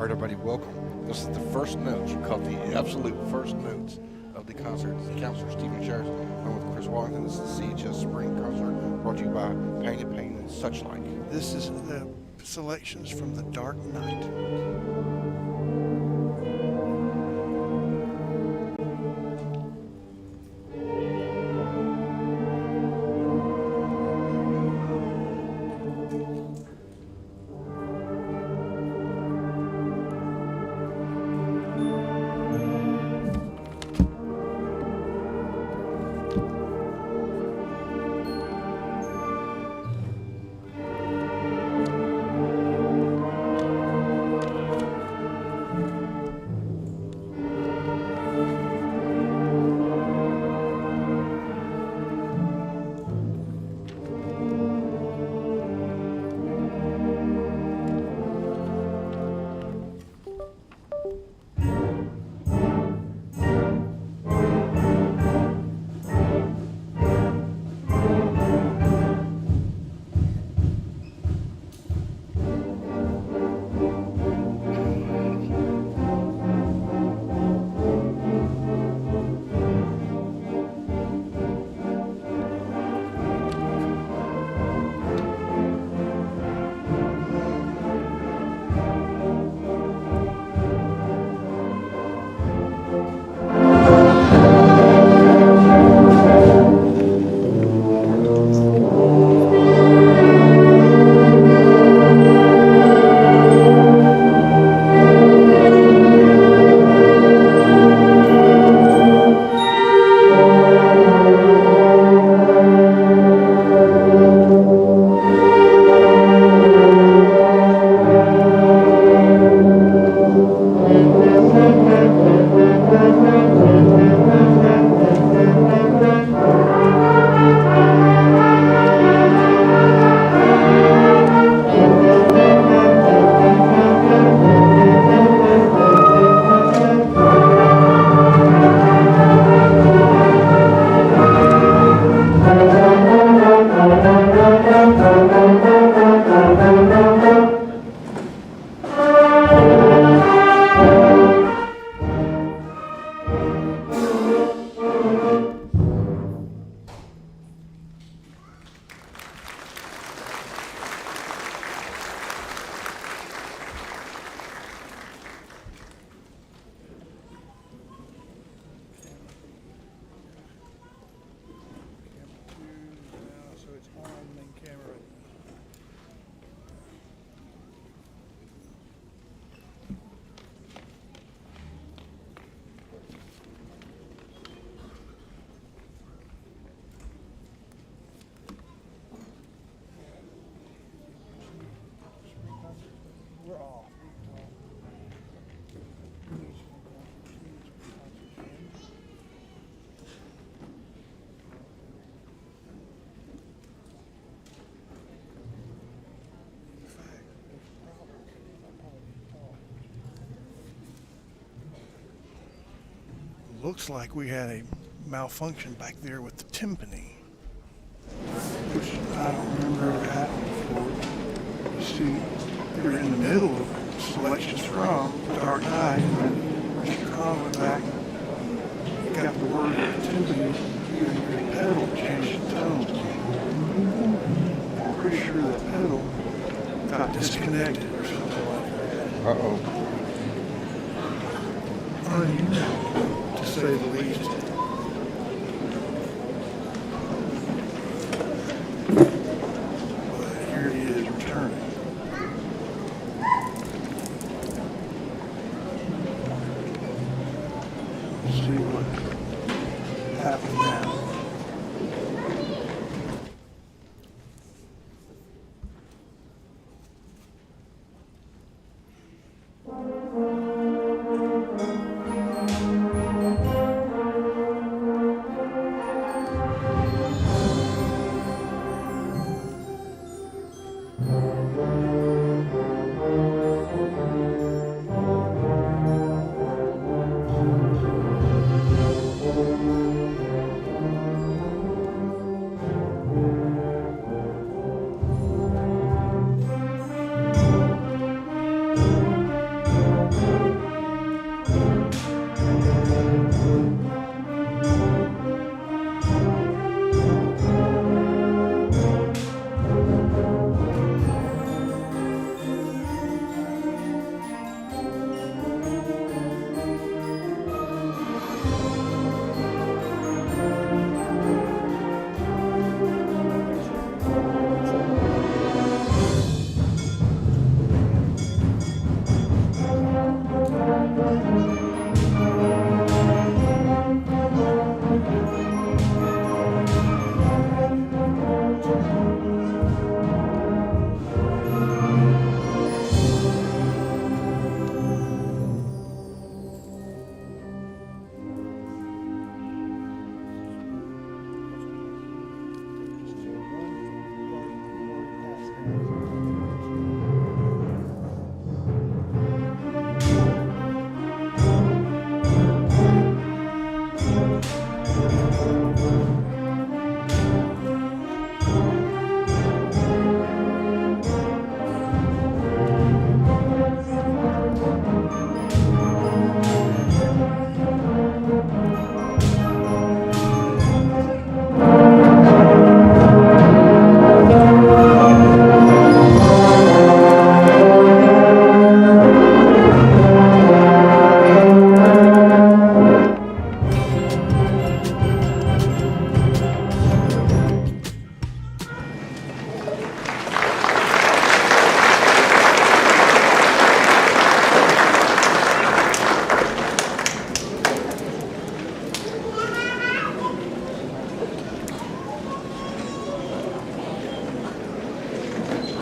All right, everybody, welcome. This is the first notes. You caught the absolute first notes of the concert. This is Counselor Stephen Sharris. I'm with Chris Washington. This is the CHS Spring Concert brought to you by Painted Pain and such like. This is the selections from The Dark Knight. So it's on main camera. We're off. Looks like we had a malfunction back there with the timpani, which I don't remember ever happened before. You see, we were in the middle of selections from Dark Knight, and Mr. Khan went back, he got the word of the timpani, and the pedal changed the tone. I'm pretty sure that pedal got disconnected or something like that. Uh-oh. Unusual, to say the least. But here it is returning. Let's see what happens now.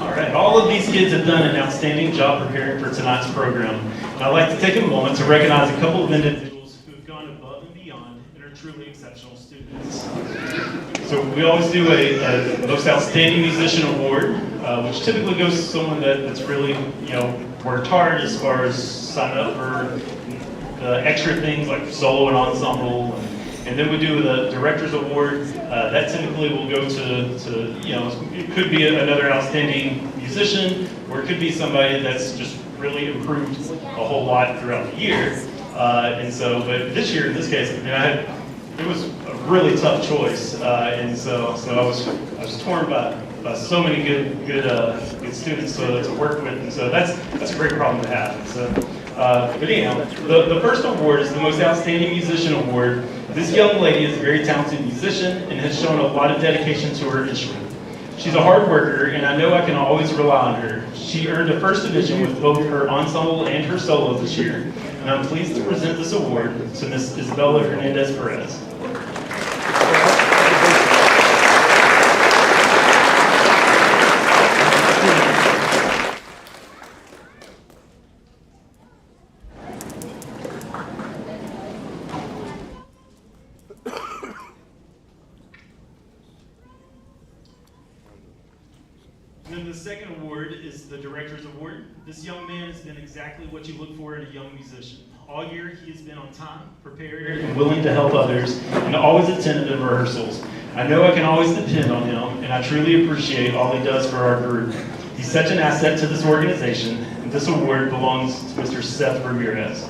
All right, all of these kids have done an outstanding job preparing for tonight's program. And I'd like to take a moment to recognize a couple of individuals who have gone above and beyond and are truly exceptional students. So we always do a Most Outstanding Musician Award, which typically goes to someone that's really, worked hard as far as signing up for the extra things like solo and ensemble. And then we do the Director's Award. That typically will go to it could be another outstanding musician, or it could be somebody that's just really improved a whole lot throughout the year. But this year, in this case, it was a really tough choice, and so I was torn by so many good students to work with, and so that's a great problem to have. And so, but anyhow, the first award is the Most Outstanding Musician Award. This young lady is a very talented musician and has shown a lot of dedication to her instrument. She's a hard worker, and I know I can always rely on her. She earned a first division with both her ensemble and her solo this year, and I'm pleased to present this award to Miss Isabella Hernandez Perez. And then the second award is the Director's Award. This young man has been exactly what you look for in a young musician. All year he has been on time, prepared, and willing to help others, and always attentive in rehearsals. I know I can always depend on him, and I truly appreciate all he does for our group. He's such an asset to this organization, and this award belongs to Mr. Seth Ramirez.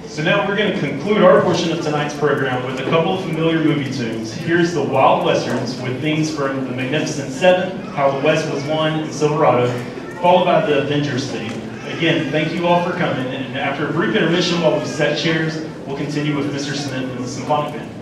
So now we're going to conclude our portion of tonight's program with a couple of familiar movie tunes. Here's the Wild Westerns with themes from The Magnificent Seven, How the West Was Won, and Silverado, followed by the Avengers theme. Again, thank you all for coming, and after a brief intermission while we set chairs, we'll continue with Mr. Smith and the Symphonic Band.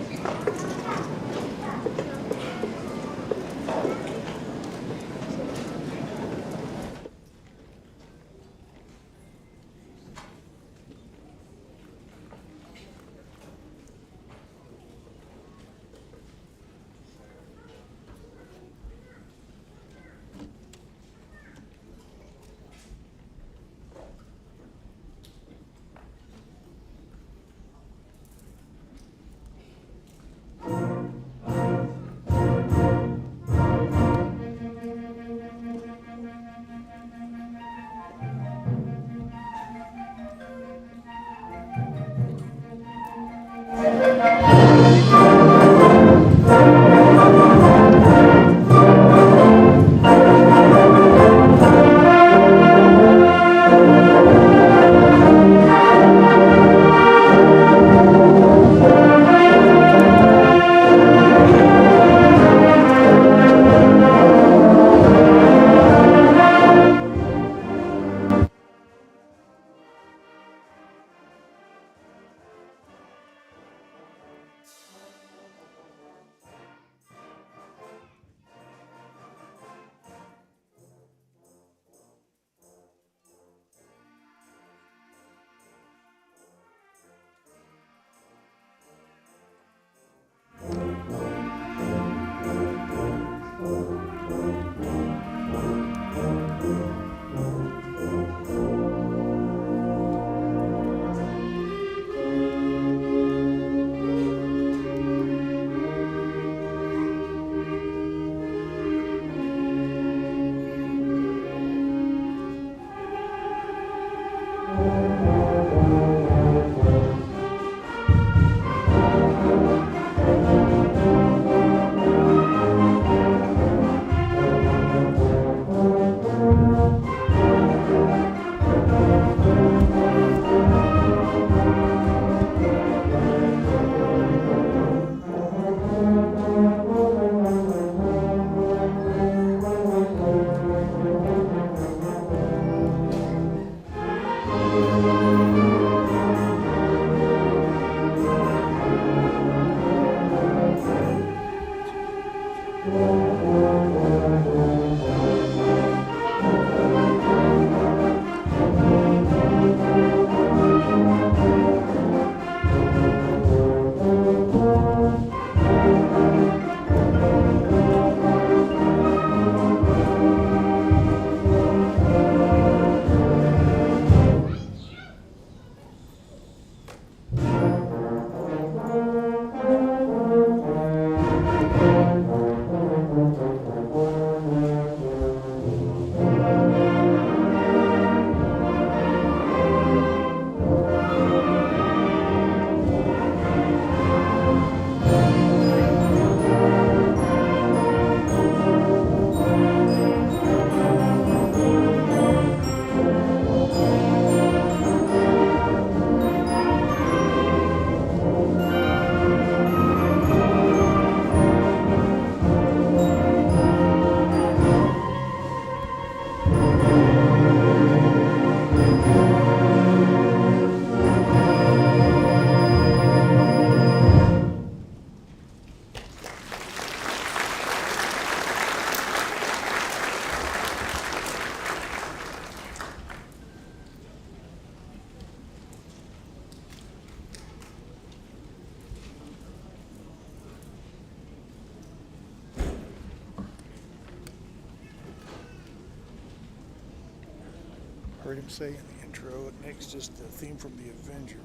Heard him say in the intro, next is the theme from the Avengers,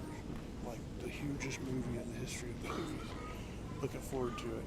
like the hugest movie in the history of movies. Looking forward to it.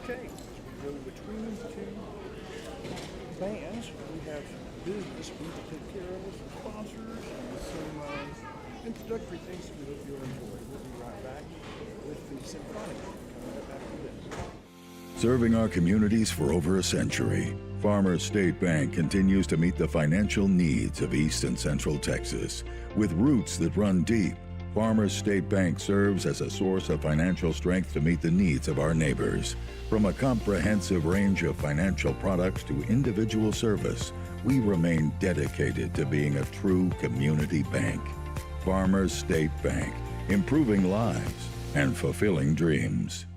Okay, as we go between the two bands, we have some business we need to take care of with some sponsors and some introductory things that we hope you'll enjoy. We'll be right back with the symphonic coming up after this. Serving our communities for over a century, Farmers State Bank continues to meet the financial needs of East and Central Texas with roots that run deep. Farmers State Bank serves as a source of financial strength to meet the needs of our neighbors. From a comprehensive range of financial products to individual service, we remain dedicated to being a true community bank. Farmers State Bank, improving lives and fulfilling dreams.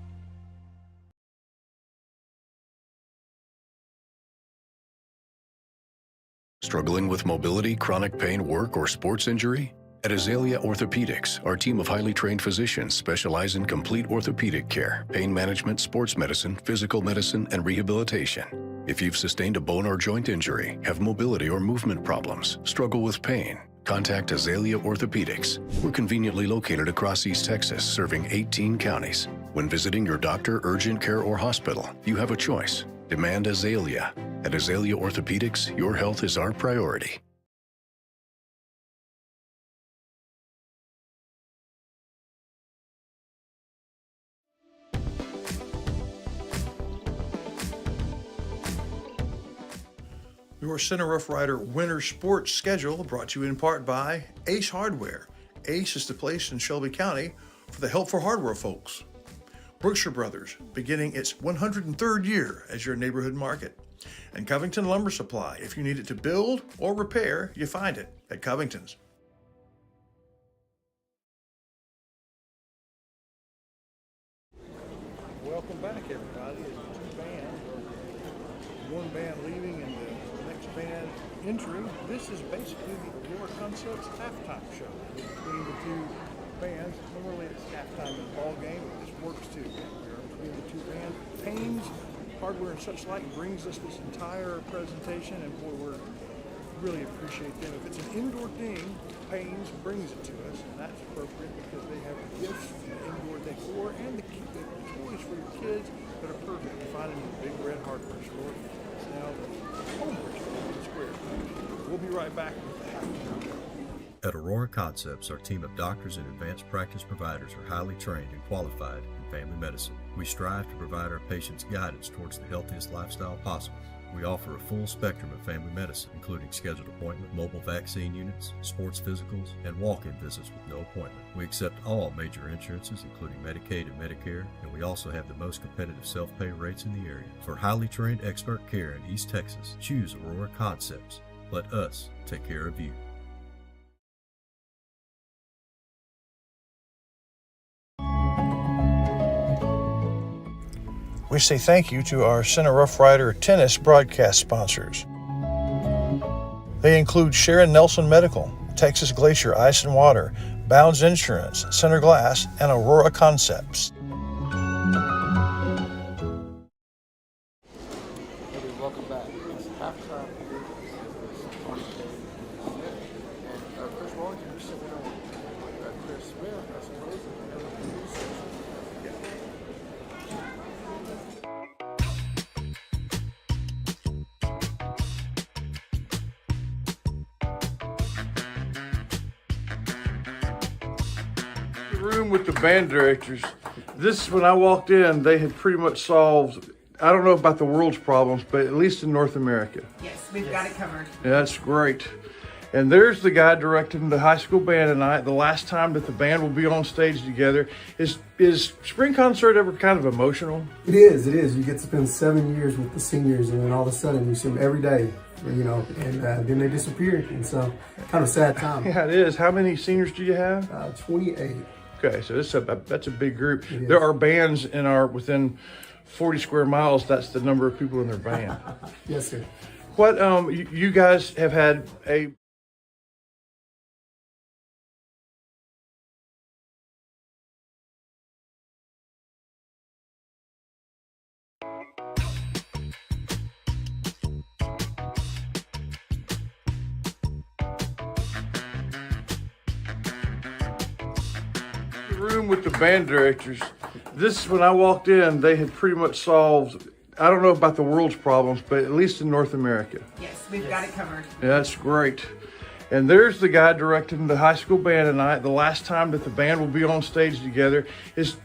Struggling with mobility, chronic pain, work, or sports injury? At Azalea Orthopedics, our team of highly trained physicians specialize in complete orthopedic care, pain management, sports medicine, physical medicine, and rehabilitation. If you've sustained a bone or joint injury, have mobility or movement problems, struggle with pain, contact Azalea Orthopedics. We're conveniently located across East Texas, serving 18 counties. When visiting your doctor, urgent care, or hospital, you have a choice. Demand Azalea. At Azalea Orthopedics, your health is our priority. Your Center Rough Rider winter sports schedule brought to you in part by Ace Hardware. Ace is the place in Shelby County for the helpful hardware folks. Brookshire Brothers, beginning its 103rd year as your neighborhood market. And Covington Lumber Supply. If you need it to build or repair, you find it at Covington's. Welcome back, everybody. It's two bands, or one band leaving and the next band entering. This is basically the Aurora Concepts halftime show between the two bands. Normally it's halftime in the ball game, but this works too. We're between the two bands. Payne's Hardware and Such Like brings us this entire presentation, and boy, we really appreciate them. If it's an indoor thing, Payne's brings it to us, and that's appropriate because they have the gifts, the indoor decor, and the toys for your kids that are perfect. You find them in the Big Red Hardware Store. It's now the Homeware Store in the Square. We'll be right back with the halftime show. At Aurora Concepts, our team of doctors and advanced practice providers are highly trained and qualified in family medicine. We strive to provide our patients guidance towards the healthiest lifestyle possible. We offer a full spectrum of family medicine, including scheduled appointment, mobile vaccine units, sports physicals, and walk-in visits with no appointment. We accept all major insurances, including Medicaid and Medicare, and we also have the most competitive self-pay rates in the area. For highly trained expert care in East Texas, choose Aurora Concepts. Let us take care of you. We say thank you to our Center Rough Rider tennis broadcast sponsors. They include Sharon Nelson Medical, Texas Glacier Ice and Water, Bounds Insurance, Center Glass, and Aurora Concepts. Welcome back. It's halftime here. And Chris Wallington is sitting there with Chris Smith, I suppose, and the producers. Room with the band directors. This, when I walked in, they had pretty much solved, I don't know about the world's problems, but at least in North America. Yes, we've got it covered. Yeah, that's great. And there's the guy directing the high school band tonight. The last time that the band will be on stage together. Is spring concert ever kind of emotional? It is. You get to spend 7 years with the seniors, and then all of a sudden you see them every day, and then they disappear. And so, kind of a sad time. Yeah, it is. How many seniors do you have? 28. Okay, so that's a big group. There are bands within 40 square miles. That's the number of people in their band. Yes, sir. What you guys have had a room with the band directors. This, when I walked in, they had pretty much solved, I don't know about the world's problems, but at least in North America. Yes, we've got it covered. Yeah, that's great. And there's the guy directing the high school band tonight. The last time that the band will be on stage together. Is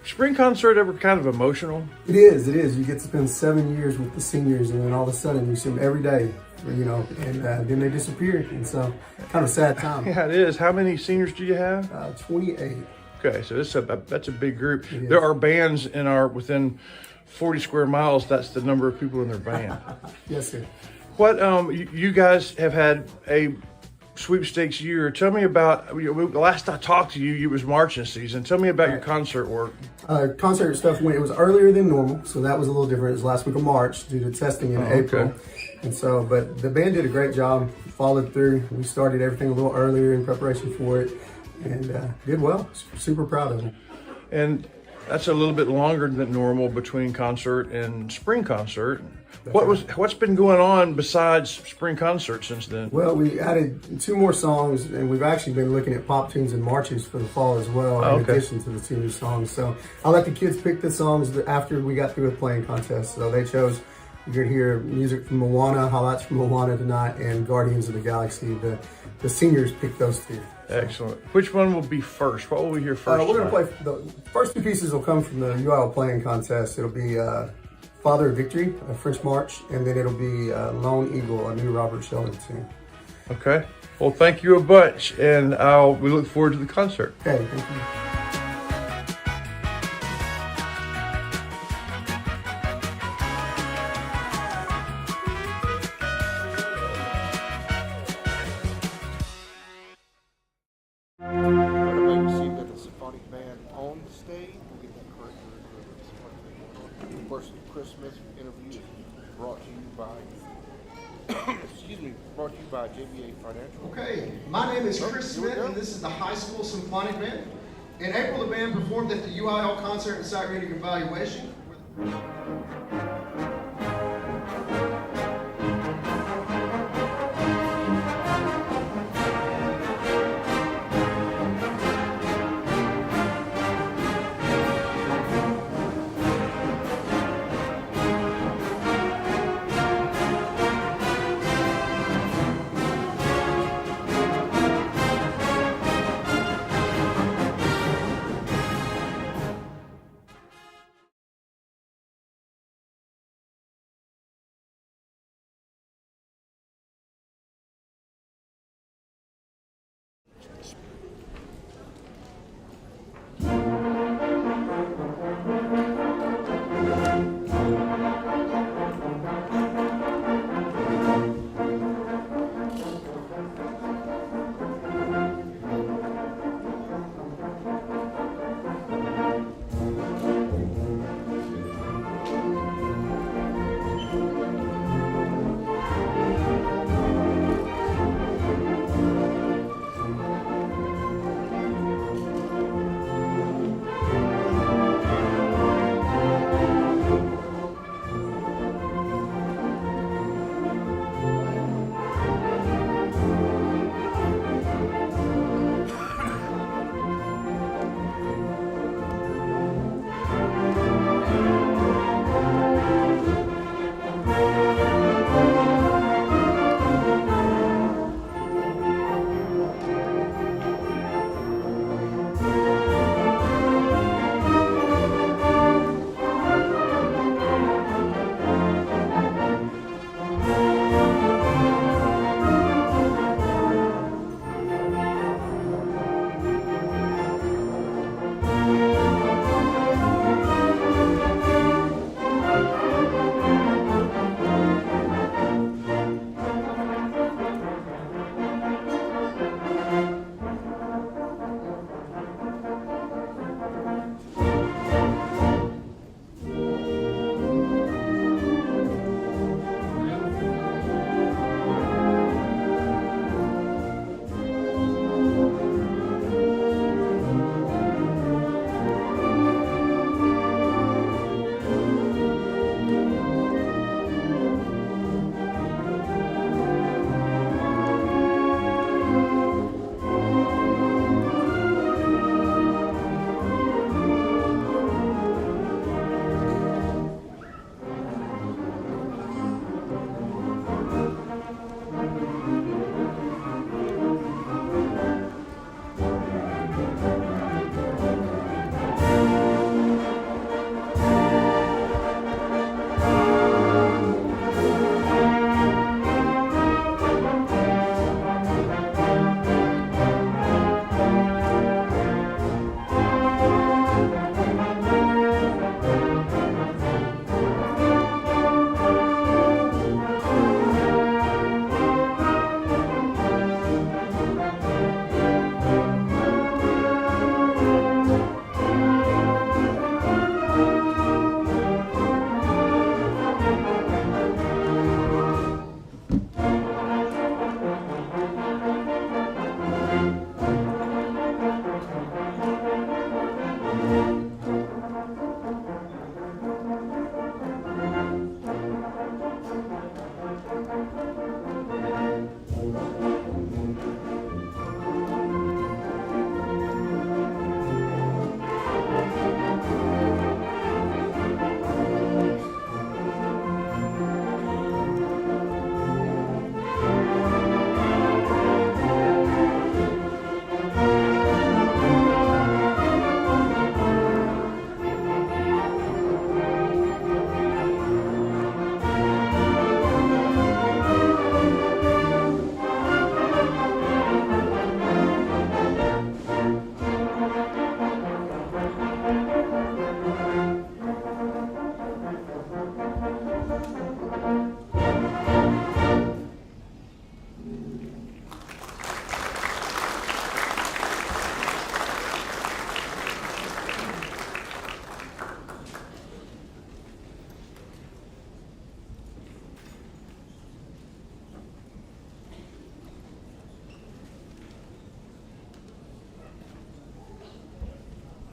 spring concert ever kind of emotional? It is. It is. You get to spend 7 years with the seniors, and then all of a sudden you see them every day, you know, and then they disappear. And so, kind of a sad time. Yeah, it is. How many seniors do you have? 28. Okay, so that's a big group. It is. There are bands within 40 square miles. That's the number of people in their band. Yes, sir. What you guys have had a sweepstakes year. Tell me about, the last I talked to you, it was marching season. Tell me about your concert work. Concert stuff it was earlier than normal, so that was a little different. It was last week of March due to testing in April. Okay. And so, but the band did a great job, followed through. We started everything a little earlier in preparation for it, and did well. Super proud of them. And that's a little bit longer than normal between concert and spring concert. What's been going on besides spring concert since then? Well, we added 2 more songs, and we've actually been looking at pop tunes and marches for the fall as well, in addition to the senior songs. So I let the kids pick the songs after we got through with playing contest. So they chose, you're gonna hear music from Moana, highlights from Moana tonight, and Guardians of the Galaxy. The seniors picked those 2. Excellent. Which one will be first? What will we hear first? We're going to play, the first 2 pieces will come from the UIL playing contest. It'll be Father of Victory, a French march, and then it'll be Lone Eagle, a new Robert Sheldon tune. Okay. Well, thank you a bunch, and we look forward to the concert. Okay, thank you. Everybody received at the symphonic band on the stage. We'll get that correct. Of course, Chris Smith interview is brought to you by, brought to you by JBA Financial. Okay, my name is Chris Here we Smith, go. and this is the High School Symphonic Band. In April, the band performed at the UIL concert and site reading evaluation.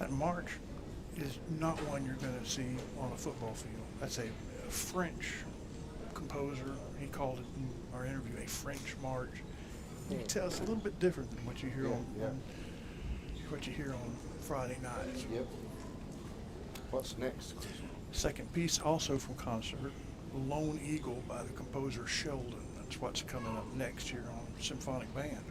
that march is not one you're going to see on a football field. That's a French composer. He called it in our interview a French march. You can tell it's a little bit different than what you hear on Friday nights. Yep. What's next, Chris? Second piece, also from concert, Lone Eagle by the composer Sheldon. That's what's coming up next year on Symphonic Band.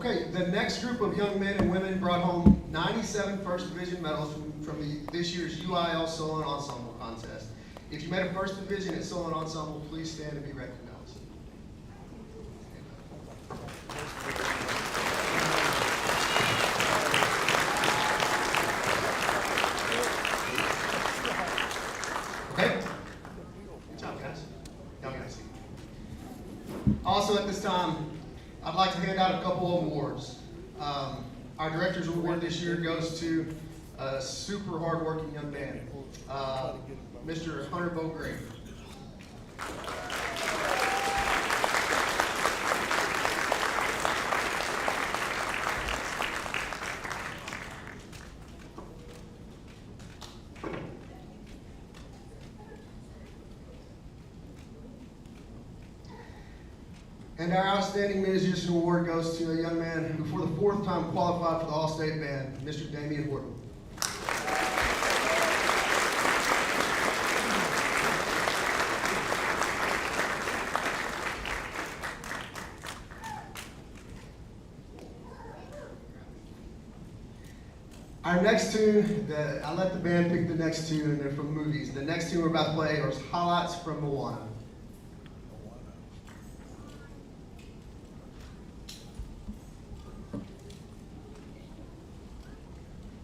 Okay, the next group of young men and women brought home 97 First Division medals from this year's UIL Solo Ensemble Contest. If you made a first division at solo and ensemble, please stand and be recognized. Okay? Good job, guys. Y'all got a seat. Also at this time, I'd like to hand out a couple of awards. Our Director's Award this year goes to a super hardworking young man, Mr. Hunter Beaugrave. And our Outstanding Musician Award goes to a young man who for the 4th time qualified for the All-State Band, Mr. Damian Horton. Our next tune, I let the band pick the next tune, and they're from movies. The next tune we're about to play are highlights from Moana.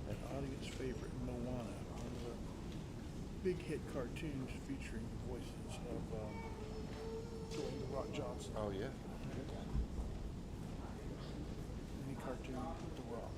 An audience favorite, Moana, one of the big hit cartoons featuring the voices of Dwayne "The Rock" Johnson. Oh, yeah. Any cartoon with The Rock.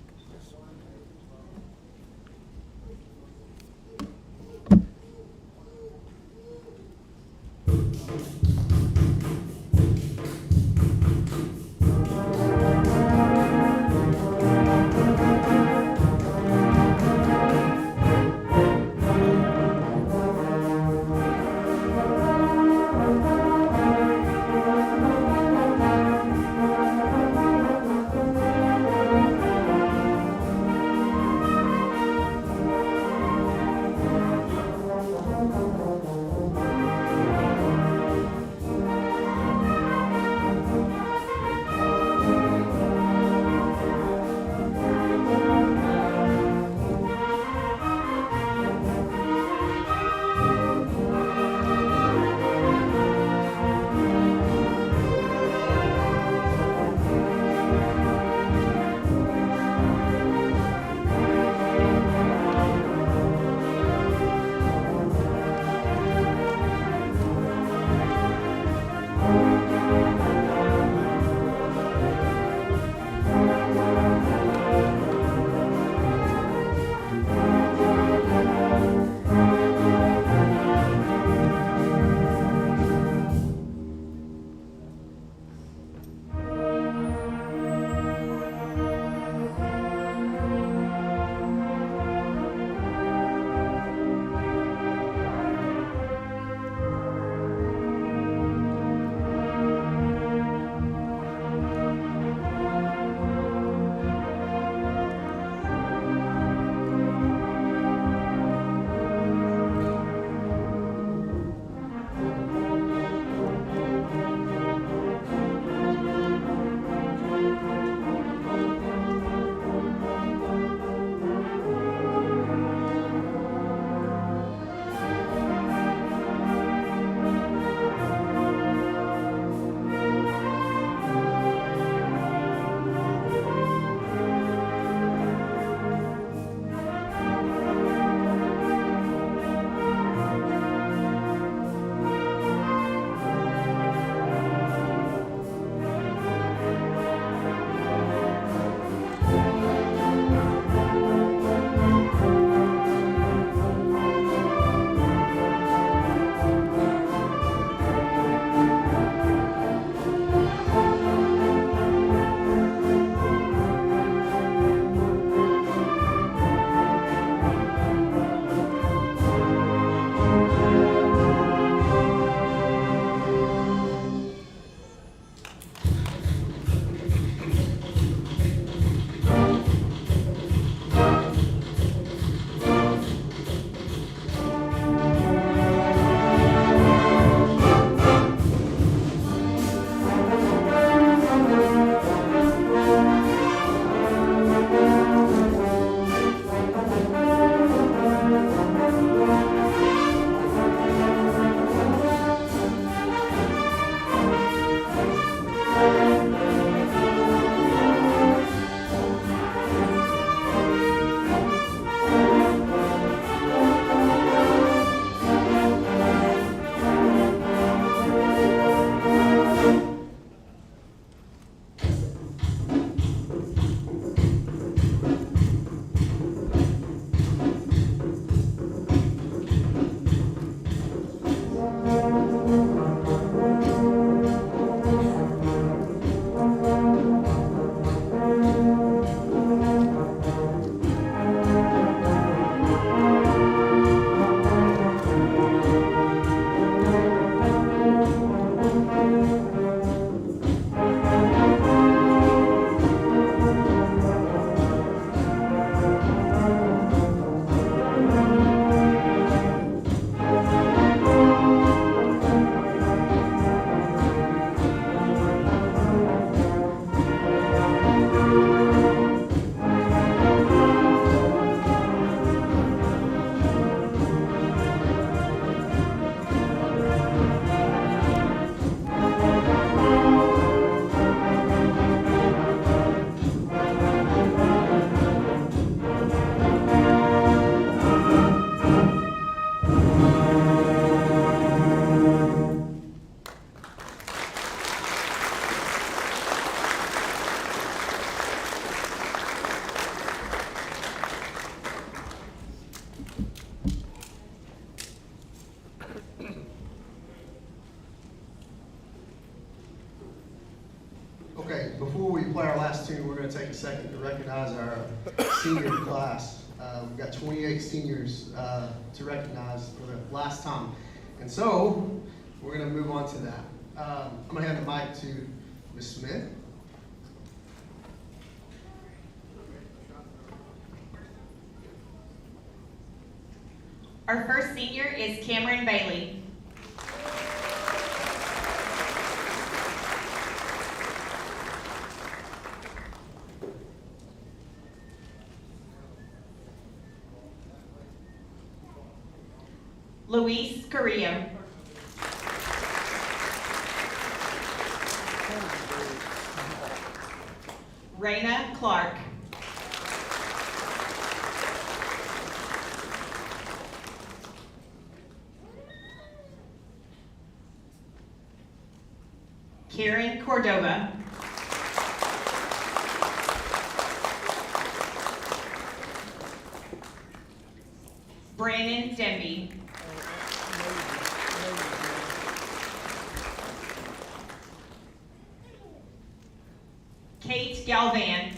opportunity, we're going to take a second to recognize our senior class. We've got 28 seniors to recognize for the last time. And so, we're going to move on to that. I'm going to hand the mic to Ms. Smith. Our first senior is Cameron Bailey. Luis Carrillo. Raina Clark. Karen Cordova. Brandon Demby. Kate Galvan.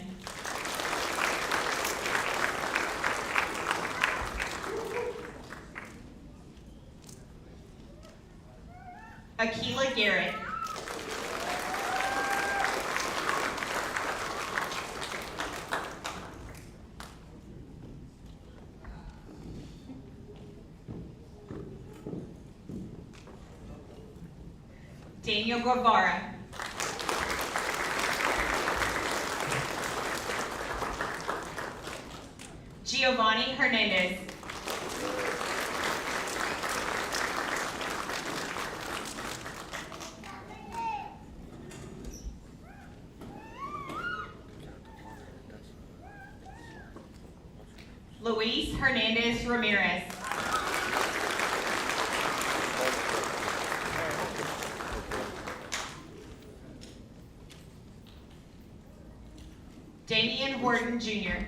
Akila Garrett. Daniel Guevara. Giovanni Hernandez. Luis Hernandez Ramirez. Damian Horton Jr.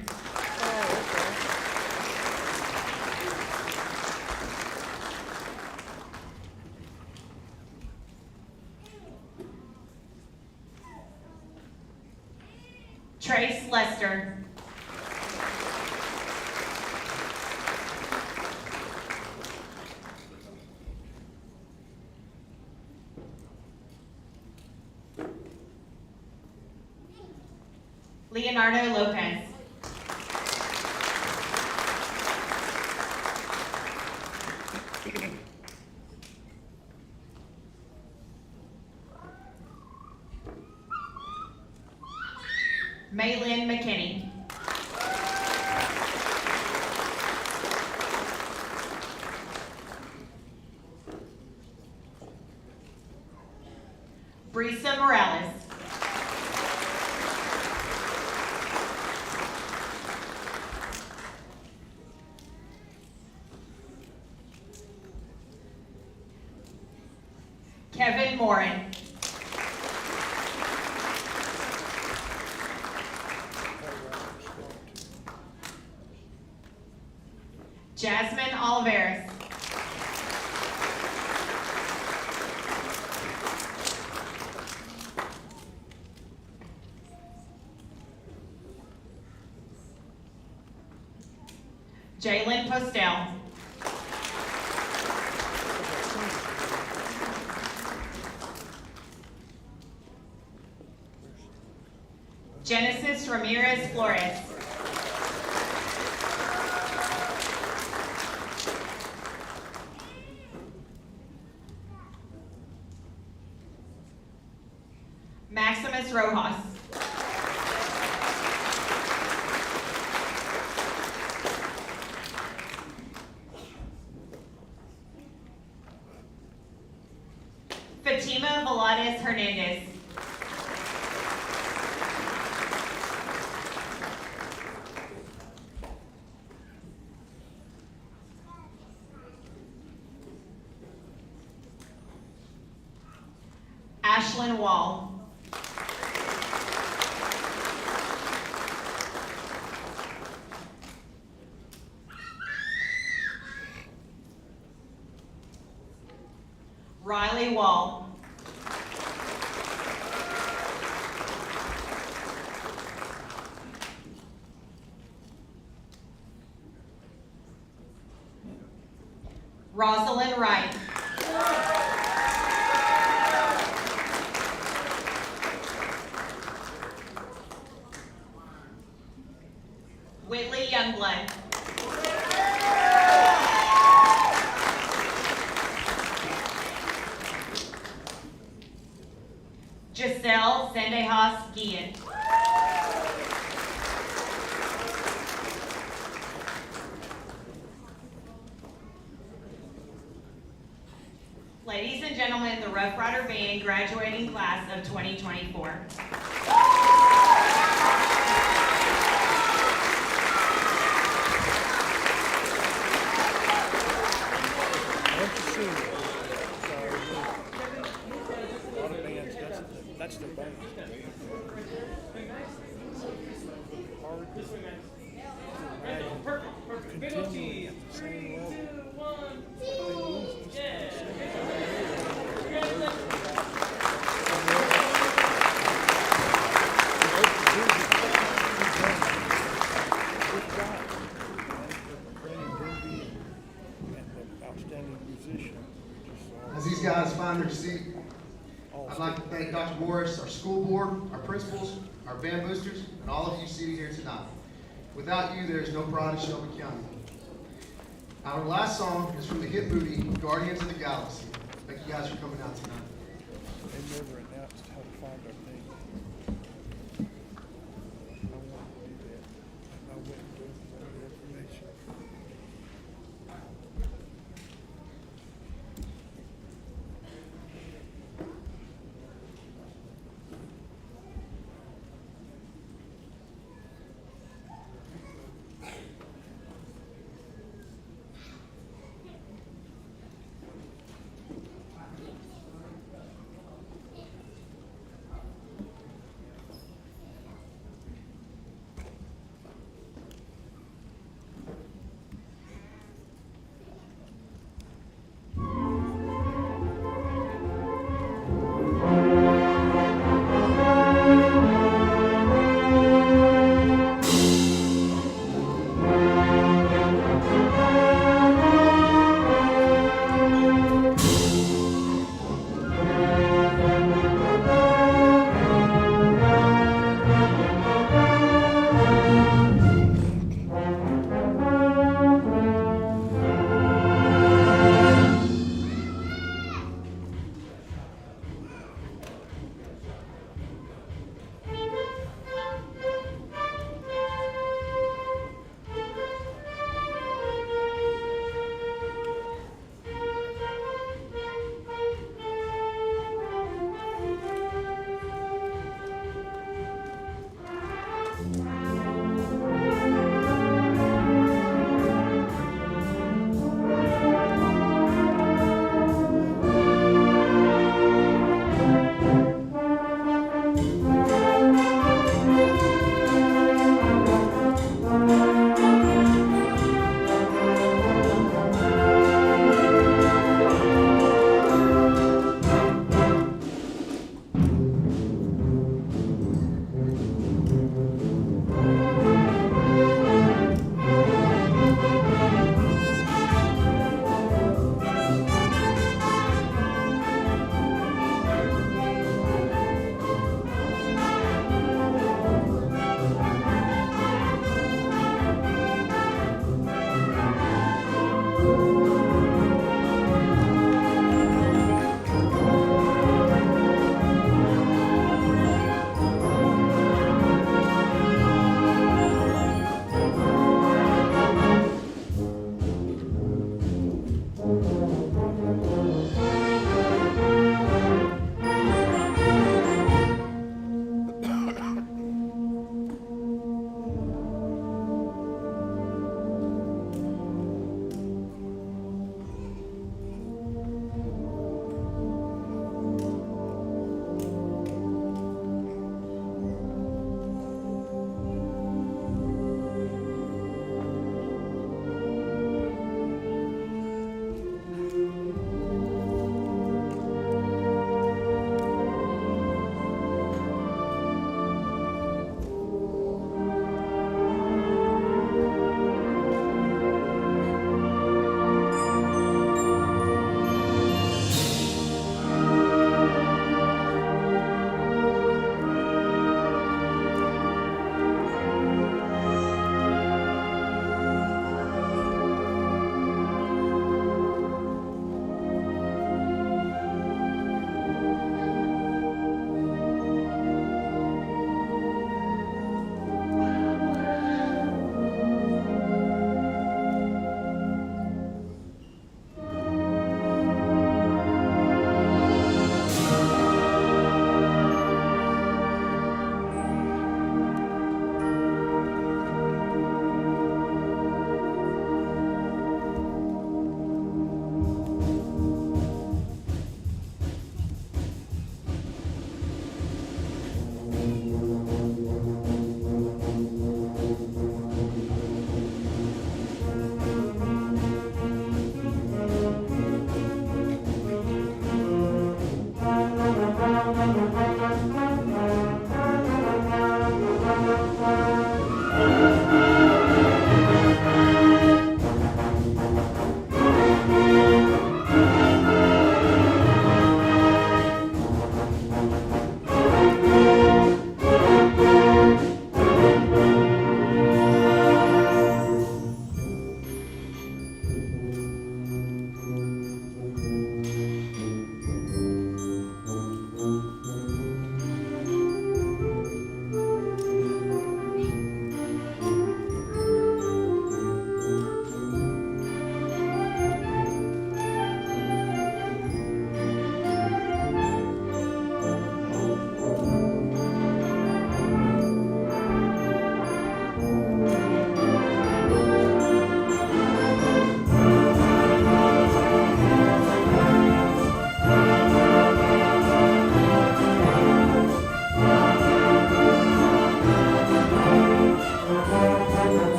Trace Lester. Leonardo Lopez. Maylin McKinney. Brisa Morales. Kevin Morin. Jasmine Oliveras. Jalen Postel. Genesis Ramirez Flores. Maximus Rojas. Fatima Velades Hernandez. Ashlyn Wall. Riley Wall. Rosalind Wright. Whitley Youngblood. Giselle Sendejas Guillen. Ladies and gentlemen, the Rough Rider Band graduating class of 2024. That's the band. Continuing at the same level. Outstanding musician. As these guys find their seat, I'd like to thank Dr. Morris, our school board, our principals, our band boosters, and all of you seated here tonight. Without you, there is no pride in Shelby County. Our last song is from the hit movie Guardians of the Galaxy. Thank you guys for coming out tonight. They never announced how to find our name. I wanted to do that. I went and gave them all the information.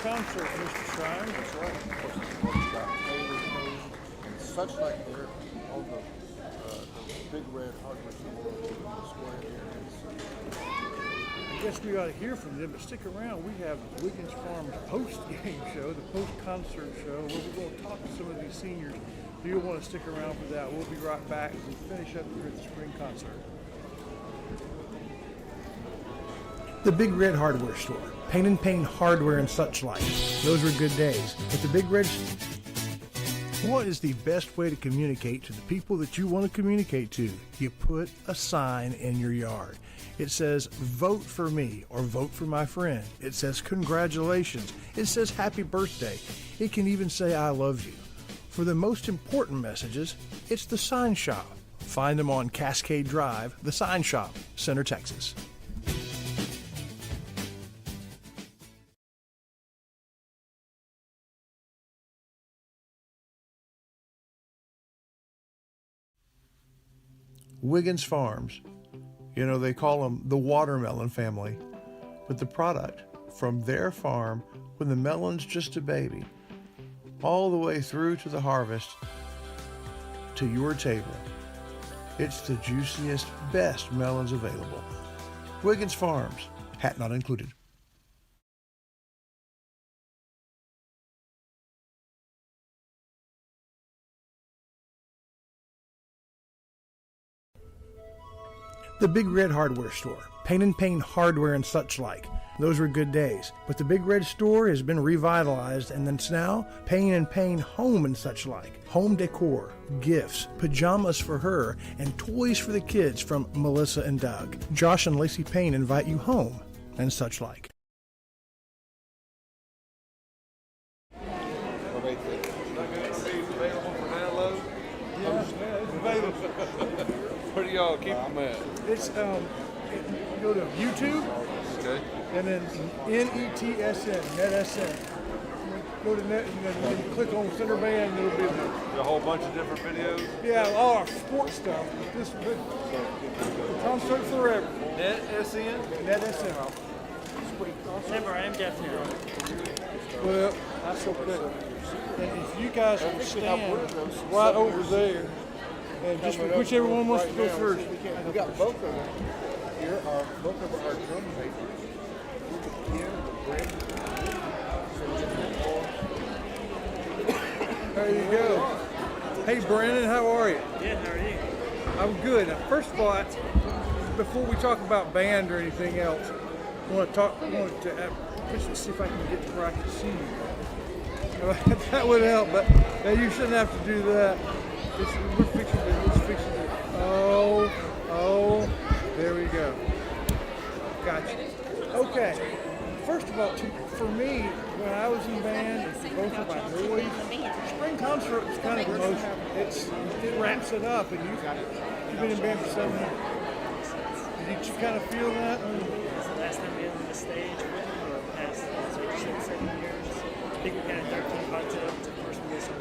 concert, Mr. Shrine. That's right. Of course, it's what got Bailey Payne and such like there on the big red hardware store in the square here. I guess we ought to hear from them, but stick around. We have Wiggins Farms post-game show, the post-concert show, where we're going to talk to some of these seniors. You'll want to stick around for that. We'll be right back as we finish up here at the spring concert. The Big Red Hardware Store. Paint and Paint hardware and such like. Those were good days. But the Big Red... What is the best way to communicate to the people that you want to communicate to? You put a sign in your yard. It says, vote for me, or vote for my friend. It says, congratulations. It says, happy birthday. It can even say, I love you. For the most important messages, it's the Sign Shop. Find them on Cascade Drive, the Sign Shop, Center, Texas. Wiggins Farms. You know, they call them the watermelon family. But the product from their farm, when the melon's just a baby, all the way through to the harvest, to your table. It's the juiciest, best melons available. Wiggins Farms, hat not included. The Big Red Hardware Store. Paint and Paint hardware and such like. Those were good days. But the Big Red Store has been revitalized, and it's now Paint and Paint home and such like. Home decor, gifts, pajamas for her, and toys for the kids from Melissa and Doug. Josh and Lacey Payne invite you home and such like. Where do y'all keep them at? It's you go to YouTube, Okay. and then NETSN, NetSN. Go to net, and then you click on Center Band, and it'll be there. A whole bunch of different videos. Yeah, all our sports stuff. This concert forever. NetSN? NetSN. Never, I am deaf now. Well, that's okay. And if you guys will stand right over there, and just whichever one wants to go first. We got both of them. Here are both of our drum makers. There you go. Hey, Brandon, how are you? Good, how are you? I'm good. Now, first of all, before we talk about band or anything else, I want to see if I can get to where I can see you. That would help, but you shouldn't have to do that. We're fixing it. Oh, there we go. Gotcha. Okay. First of all, for me, when I was in band, both of my boys, spring concert was kind of emotional. It wraps it up, and you've been in band for 7 years. Did you kind of feel that? This is the last time we been on the stage with them, or past 7 years. I think we had 13 concerts. Of course, we missed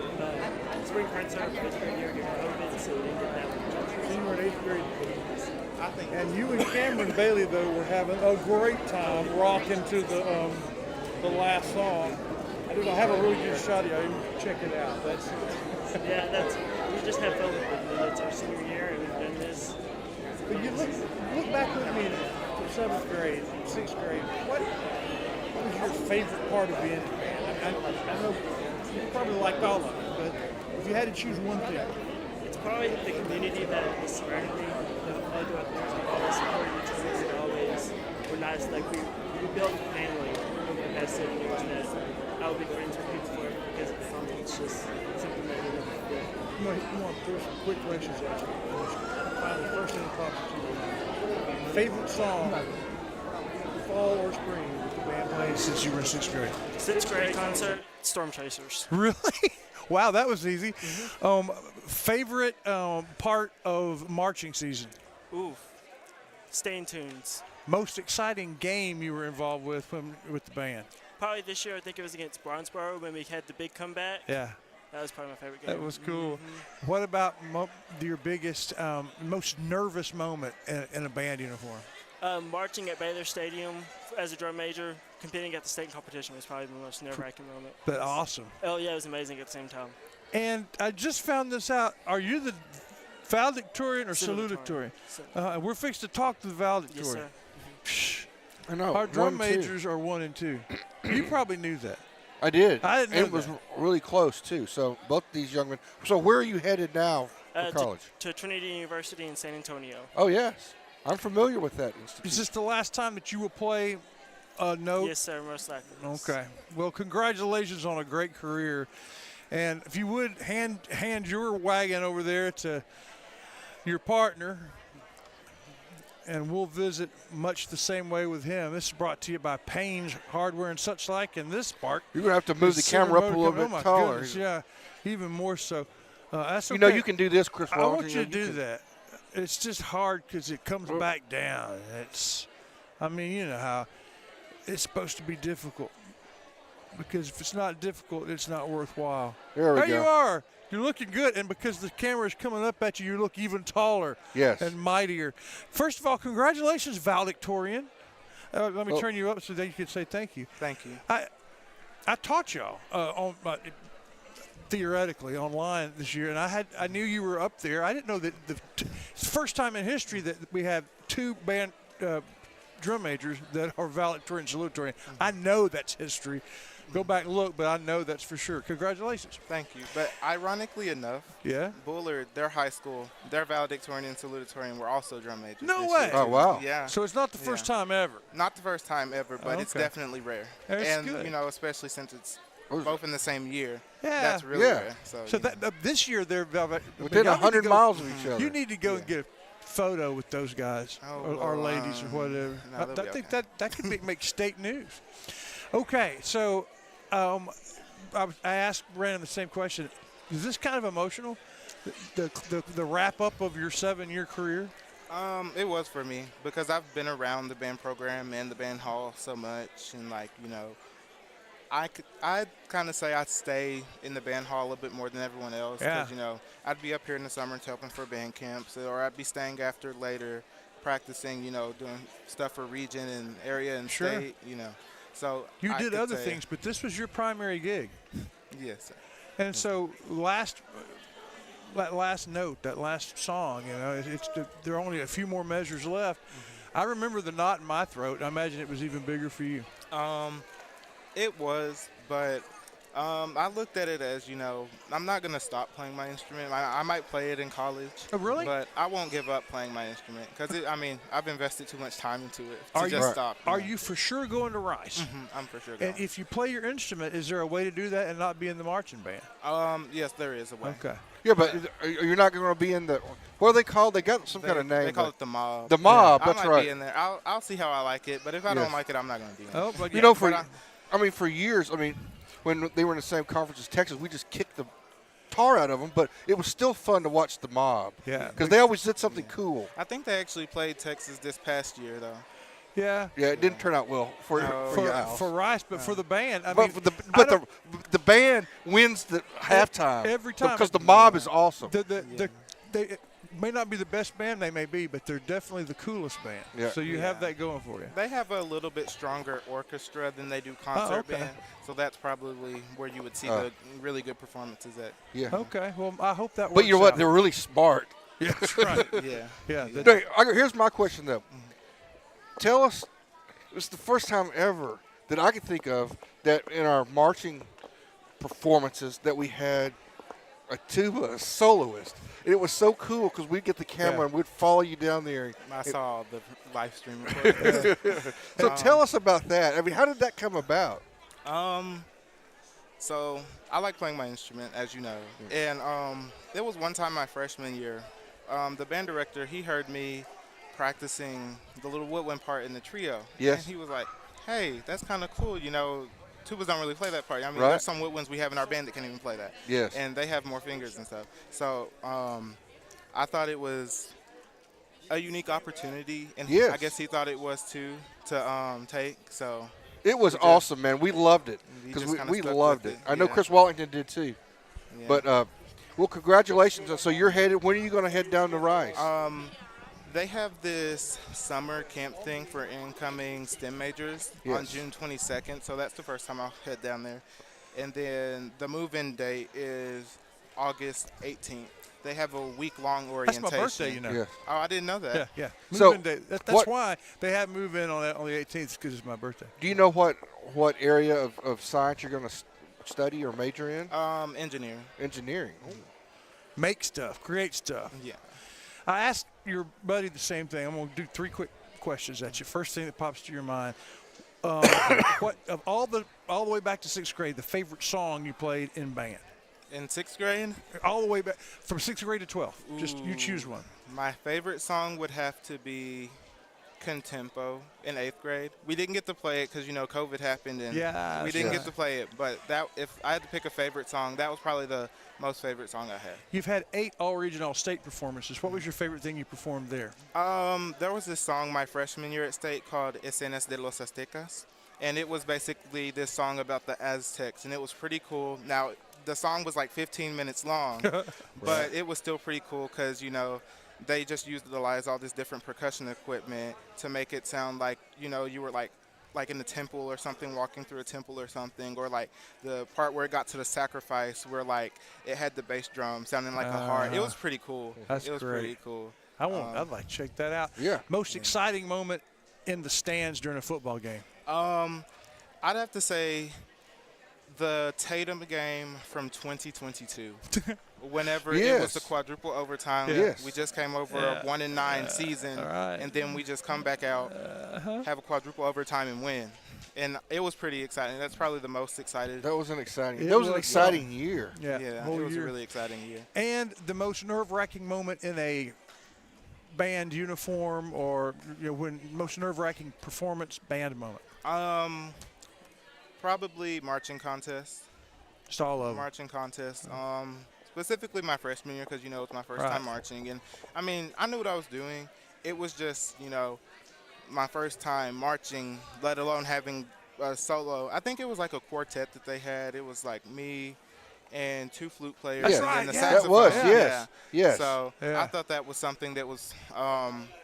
spring concert for the 3rd year during COVID, so we didn't get that much. You were in 8th grade. And you and Cameron Bailey, though, were having a great time rocking to the last song. I have a really good shot of you. Check it out. We just have fun with it. It's our senior year, and we've done this. But you look back with me to 7th grade, 6th grade. What was your favorite part of being in band? I know you probably liked all of it, but if you had to choose one thing. It's probably the community that is surrounding me. All the players, we always supported each other, and always were nice. Like we built a family in the best city. It was that I would be friends with people forever because of the song. It's just something that we never forget. You want to throw some quick questions at you. Finally, first thing that pops into you. Favorite song, fall or spring, that the band played since you were in 6th grade? 6th grade concert, Storm Chasers. Really? Wow, that was easy. Favorite part of marching season? Ooh, Staying Tunes. Most exciting game you were involved with the band? Probably this year, I think it was against Bronzeboro when we had the big comeback. Yeah. That was probably my favorite game. That was cool. What about your biggest, most nervous moment in a band uniform? Marching at Baylor Stadium as a drum major, competing at the state competition was probably the most nerve-wracking moment. But awesome. Oh yeah, it was amazing at the same time. And I just found this out. Are you the valedictorian or salutatorian? We're fixed to talk to the valedictorian. Yes, sir. I know. Our drum 1 2. majors are 1 and 2. You probably knew that. I did. I didn't know It was that. really close too. So both these young men. So where are you headed now for college? To Trinity University in San Antonio. Oh yes, I'm familiar with that institute. Is this the last time that you will play a note? Yes, sir, most likely. Okay. Well, congratulations on a great career. And if you would hand your wagon over there to your partner, and we'll visit much the same way with him. This is brought to you by Payne's Hardware and such like. And this park, You're gonna have to move the camera up a little bit my taller. goodness, yeah, even more so. That's okay. You know you can do this, Chris. I want Wellington. you to do that. It's just hard because it comes back down. I mean, you know how it's supposed to be difficult. Because if it's not difficult, it's not worthwhile. There we go. you are. You're looking good, and because the camera is coming up at you, you look even taller Yes. and mightier. First of all, congratulations, valedictorian. Let me Oh. turn you up so that you can say thank you. Thank you. I taught y'all theoretically online this year, and I knew you were up there. I didn't know that it's the first time in history that we have 2 band drum majors that are valedictorian and salutatorian. I know that's history. Go back and look, but I know that's for sure. Congratulations. Thank you. But ironically enough, Yeah. Bullard, their high school, their valedictorian and salutatorian were also drum majors. No this way. year, Oh, too. wow. Yeah. So it's not the first time ever. Not the first time ever, but it's Okay. definitely rare. That's and good. you know, especially since it's both in the same year. Yeah. That's really Yeah. rare. So, So you know. that this year they're velvet. Within y'all need to 100 go- miles of each other. You need to go and get a photo with those guys or ladies or whatever. no, they'll I be think okay. that could make state news. Okay, so I asked Brandon the same question. Is this kind of emotional? The wrap up of your 7-year career? It was for me because I've been around the band program and the band hall so much, and like, you know, I'd kind of say I'd stay in the band hall a bit more than everyone else because, Yeah. you know, I'd be up here in the summers helping for band camps, or I'd be staying after later practicing, you know, doing stuff for region and area and Sure. state, you know. So You I did could other say- things, but this was your primary gig. Yes, sir. And so that last note, that last song, you know, there are only a few more measures left. I remember the knot in my throat. I imagine it was even bigger for you. It was, but I looked at it as, you know, I'm not going to stop playing my instrument. I might play it in college. Oh, really? But I won't give up playing my instrument because, I mean, I've invested too much time into it to Are just you, stop. Are you for sure going to Rice? I'm for sure going. And if you play your instrument, is there a way to do that and not be in the marching band? Yes, there is a way. Okay. Yeah, but you're not going to be in the. What are they called? They got some kind of name. They call it the mob. The mob. I That's might right. be in there. I'll see how I like it, but if I Yes. don't like it, I'm not going to be in Oh, it. but You know, But for years, I mean, when they were in the same conference as Texas, we just kicked the tar out of them, but it was still fun to watch the mob. Yeah. Because they always did something cool. I think they actually played Texas this past year, though. Yeah. Yeah, it didn't turn out well for your house. For Rice, but for the band, I but mean, the band wins the halftime every time because the mob is awesome. They may not be the best band they may be, but they're definitely the coolest band. Yeah. So you have that going for you. They have a little bit stronger orchestra than they do concert okay. band, so that's probably where you would see the really good performances at. Yeah. Okay. Well, I hope that works But you know what? out. They're really smart. Yeah, that's right. Yeah. Yeah. Hey, here's my question, though. Tell us, it was the first time ever that I could think of that in our marching performances that we had a tuba soloist. And it was so cool because we'd get the camera and we'd follow you down there. I saw the live stream recording. So tell us about that. I mean, how did that come about? So I like playing my instrument, as you know. And it was one time my freshman year. The band director, he heard me practicing the little woodwind part in the trio. Yes. And he was like, hey, that's kind of cool. You know, tubas don't really play that part. I mean, Right. there's some woodwinds we have in our band that can't even play that. Yes. And they have more fingers and stuff. So I thought it was a unique opportunity. And Yes. I guess he thought it was too, to take. So It was just- awesome, man. We loved it We because just kinda we stuck loved with it. it, I know yeah. Chris Wallington did too. yeah. But, well, congratulations. So you're headed, when are you going to head down to Rice? They have this summer camp thing for incoming STEM majors on Yes. June 22nd, so that's the first time I'll head down there. And then the move-in date is August 18th. They have a week-long That's orientation. my birthday, you know. Yeah. Oh, I didn't know that. Yeah, yeah. So, Move-in day. That's what- why they have move-in on the 18th because it's my birthday. Do you know what area of science you're going to study or major in? Engineering. Engineering. Ooh. Make stuff, create stuff. Yeah. I asked your buddy the same thing. I'm going to do 3 quick questions at you. First thing that pops to your mind. What of all the way back to 6th grade, the favorite song you played in band? In 6th grade? All the way back from 6th grade to 12th. Just you choose one. My favorite song would have to be Contempo in 8th grade. We didn't get to play it because, COVID happened and Yeah, we didn't that's get to play it. But if I had to pick a favorite song, that was probably the most favorite song I had. You've had 8 all-region, all-state performances. What was your favorite thing you performed there? There was this song my freshman year at state called Escenas de los Aztecas. And it was basically this song about the Aztecs. And it was pretty cool. Now, the song was like 15 minutes long. But it was still pretty cool because, they just utilized all this different percussion equipment to make it sound like, you were like in the temple or something, walking through a temple or something, or like the part where it got to the sacrifice where like it had the bass drum sounding like a heart. It was pretty cool. That's it was great. pretty cool. I'd like to check that out. Yeah. Most exciting moment in the stands during a football game? I'd have to say the Tatum game from 2022. Whenever it was Yes. the quadruple overtime, Yes. we just came over a 1-9 season, and then we just come back out, have a quadruple overtime, and win. And it was pretty exciting. That's probably the most excited. That was an exciting. It That was an was, exciting year. Yeah, Yeah, whole it was year. a really exciting year. And the most nerve-wracking moment in a band uniform, or when most nerve-wracking performance band moment? Probably marching contest. Just all of them. Marching contest. Specifically my freshman year because, it's my first Right. time marching. And, I mean, I knew what I was doing. It was just, my first time marching, let alone having a solo. I think it was like a quartet that they had. It was like me and 2 flute players That's and right, then the yeah. That saxophone. was, Yeah. yes. Yes. So Yeah. I thought that was something that was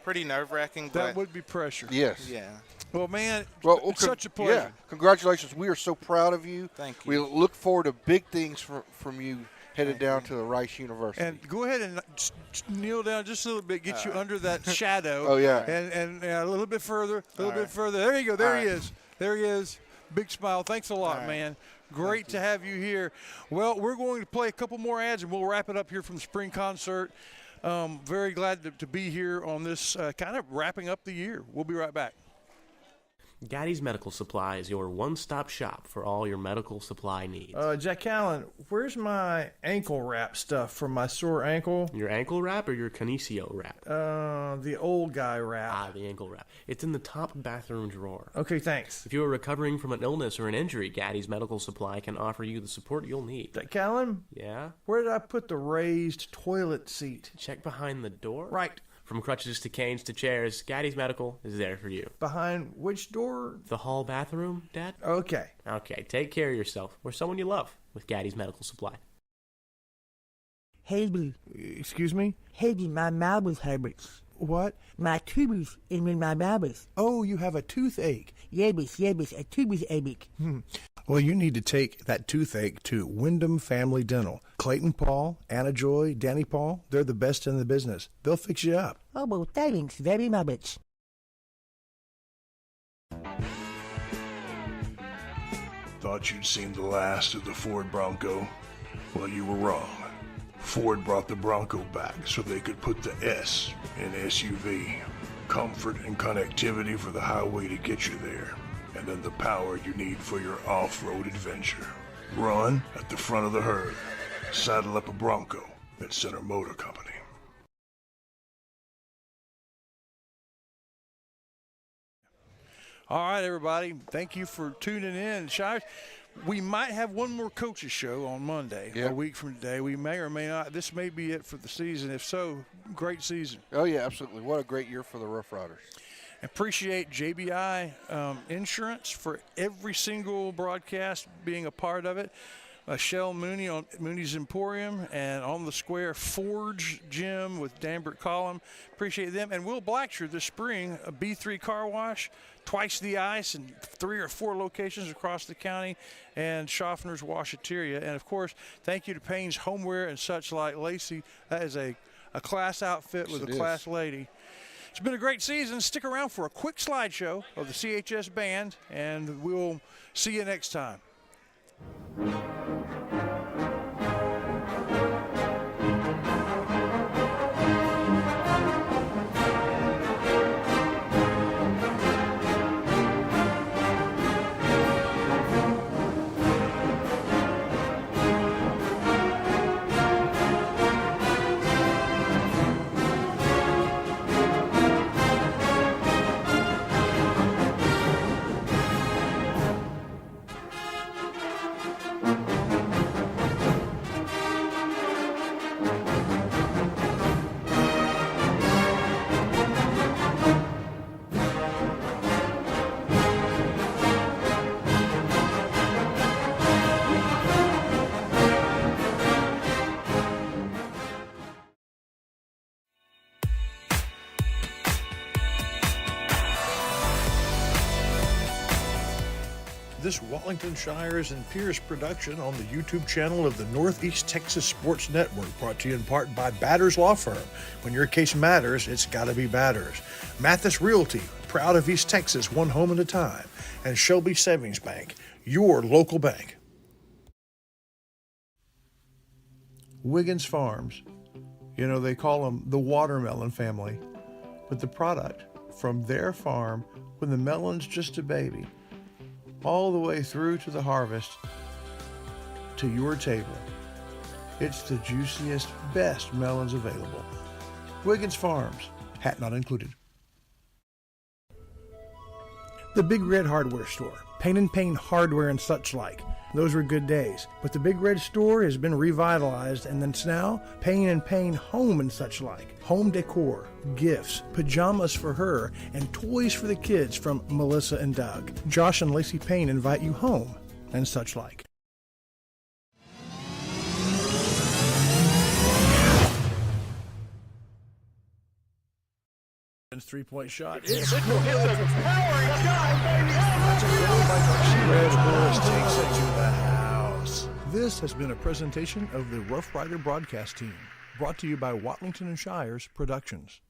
pretty nerve-wracking. That But would be pressure. Yes. yeah. Well, man, Well, it's such a pleasure. Yeah. Congratulations. We are so proud of you. Thank you. We look forward to big things from you headed down to Rice University. And go ahead and just kneel down just a little bit, get you under that shadow. Oh, yeah. And a little bit further, a little All bit right. further. There you go. There All he right. is. There he is. Big smile. Thanks a lot, All right. man. Great to have you here. Well, we're going to play a couple more ads, and we'll wrap it up here from the spring concert. Very glad to be here on this kind of wrapping up the year. We'll be right back. Gaddy's Medical Supply is your one-stop shop for all your medical supply needs. Jack Allen, where's my ankle wrap stuff for my sore ankle? Your ankle wrap or your Kinesio wrap? The old guy wrap. The ankle wrap. It's in the top bathroom drawer. Okay, thanks. If you are recovering from an illness or an injury, Gaddy's Medical Supply can offer you the support you'll need. Jack Allen, Yeah? where did I put the raised toilet seat? Check behind the door. Right. From crutches to canes to chairs, Gaddy's Medical is there for you. Behind which door? The hall bathroom, Dad? Okay. Okay, take care of yourself or someone you love with Gaddy's Medical Supply. Herbie, Excuse me? Herbie, my mouth hurts. What? My tubes in my mouth. Oh, you have a toothache. Yes, a tubes ache. Well, you need to take that toothache to Wyndham Family Dental. Clayton Paul, Anna Joy, Danny Paul, they're the best in the business. They'll fix you up. Oh, well, thanks very much. Thought you'd seen the last of the Ford Bronco? Well, you were wrong. Ford brought the Bronco back so they could put the S in SUV. Comfort and connectivity for the highway to get you there, and then the power you need for your off-road adventure. Run at the front of the herd. Saddle up a Bronco at Center Motor Company. All right, everybody. Thank you for tuning in. Shires, we might have one more coaches show on Monday, a week from today. We may or may not. This may be it for the season. If so, great season. Oh, yeah, absolutely. What a great year for the Rough Riders. Appreciate JBI Insurance for every single broadcast being a part of it. Michelle Mooney on Mooney's Emporium, and on the square, Forge Gym with Danbert Collum. Appreciate them. And Will Blacksher this spring, a B3 car wash, twice the ice in 3 or 4 locations across the county, and Schaffner's Washateria. And of course, thank you to Payne's Homeware and such like. Lacey, that is a class outfit with a class lady. It's been a great season. Stick around for a quick slideshow of the CHS band, and we'll see you next time. This Wallington Shires and Pierce production on the YouTube channel of the Northeast Texas Sports Network, brought to you in part by Batters Law Firm. When your case matters, it's got to be Batters. Mathis Realty, proud of East Texas, one home at a time. And Shelby Savings Bank, your local bank. Wiggins Farms. You know, they call them the watermelon family. But the product from their farm, when the melon's just a baby, all the way through to the harvest, to your table. It's the juiciest, best melons available. Wiggins Farms, hat not included. The Big Red Hardware Store, Payne & Payne Hardware and such like. Those were good days. But the Big Red Store has been revitalized, and it's now Payne & Payne Home and such like. Home decor, gifts, pajamas for her, and toys for the kids from Melissa and Doug. Josh and Lacey Payne invite you home and such like. Three-point shot. It's a powering shot, baby. Red Horse takes it to the house. This has been a presentation of the Rough Rider broadcast team, brought to you by Watlington and Shires Productions.